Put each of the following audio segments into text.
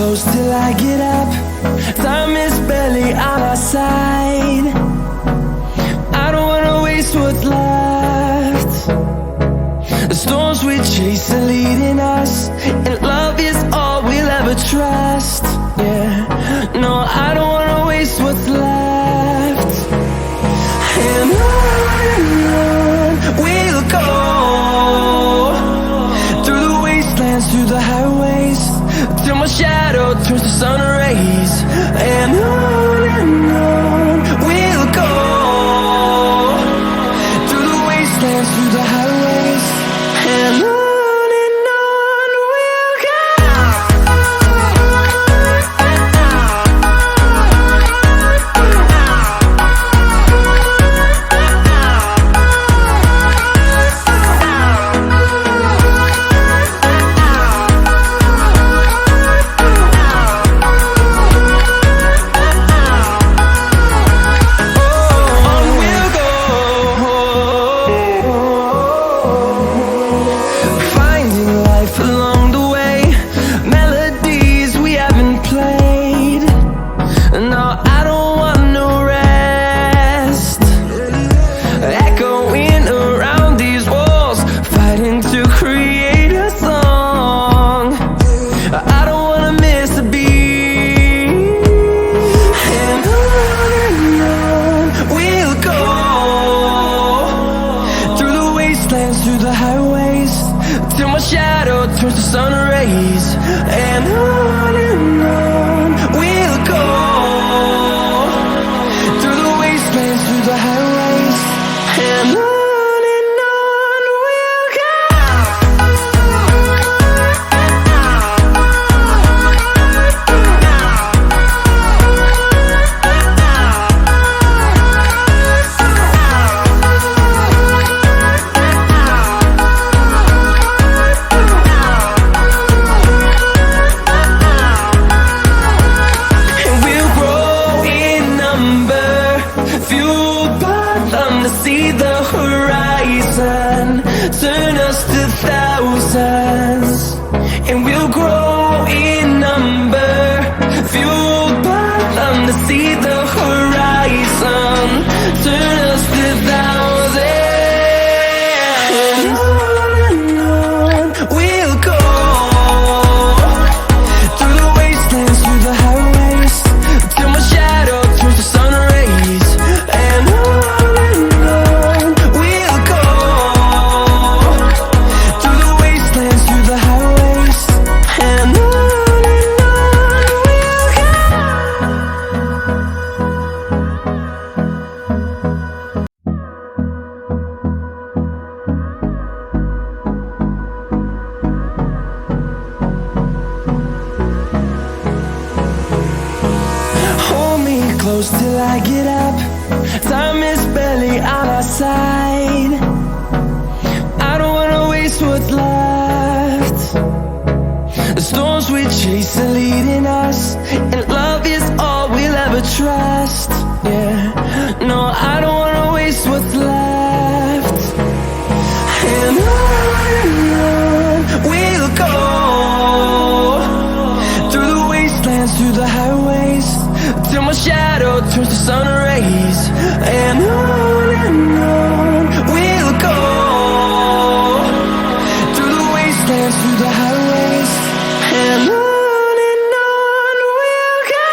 close till I get up. Time is barely on our side. I don't wanna waste what's left. The storms we chase are leading us, and love is all we'll ever trust. Yeah, no, I don't wanna waste what's left. And on we'll go, through the wastelands, through the highways, till my shadow turns to sun rays. And on we'll go, through the wastelands, through the highways, and on we'll go. Through the highways, till my shadow turns to sun rays. And on we'll go, through the wastelands, through the highways, and on we'll go. See the horizon, turn us to thousands, and we'll grow in number, fueled by them to see the horizon, turn us to thousands. And on we'll go, through the wastelands, through the highways, till my shadow turns to sun rays. And close till I get up. Time is barely on our side. I don't wanna waste what's left. The storms we chase are leading us, and love is all we'll ever trust. Yeah, no, I don't wanna waste what's left. And on we'll go, through the wastelands, through the highways, till my shadow turns to sun rays. And on we'll go, through the wastelands, through the highways, and on we'll go.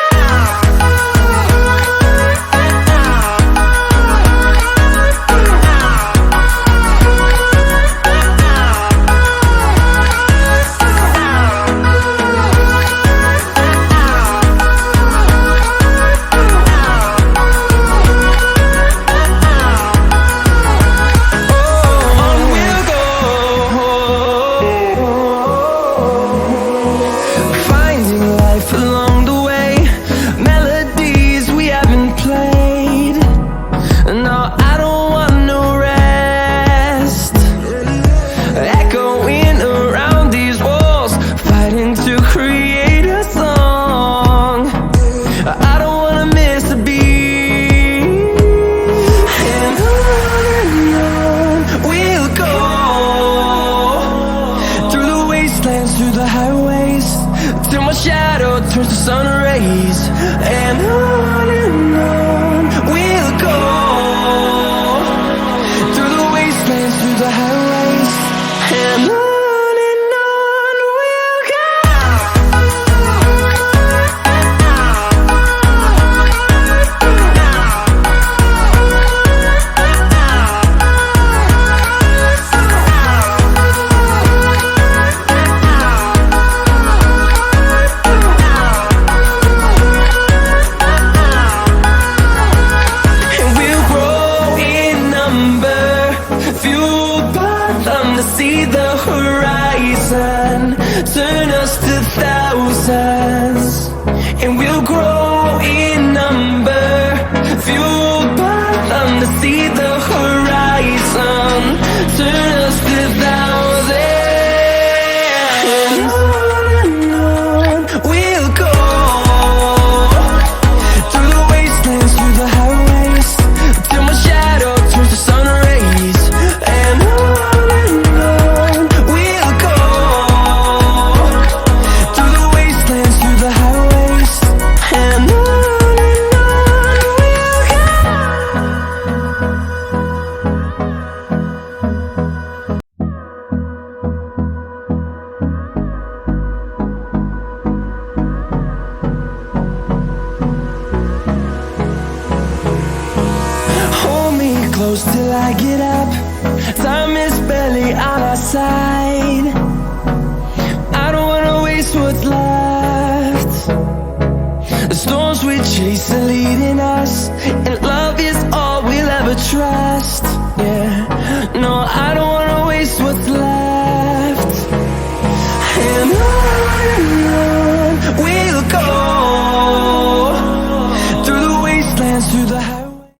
close till I get up. Time is barely on our side. I don't wanna waste what's left. The storms we chase are leading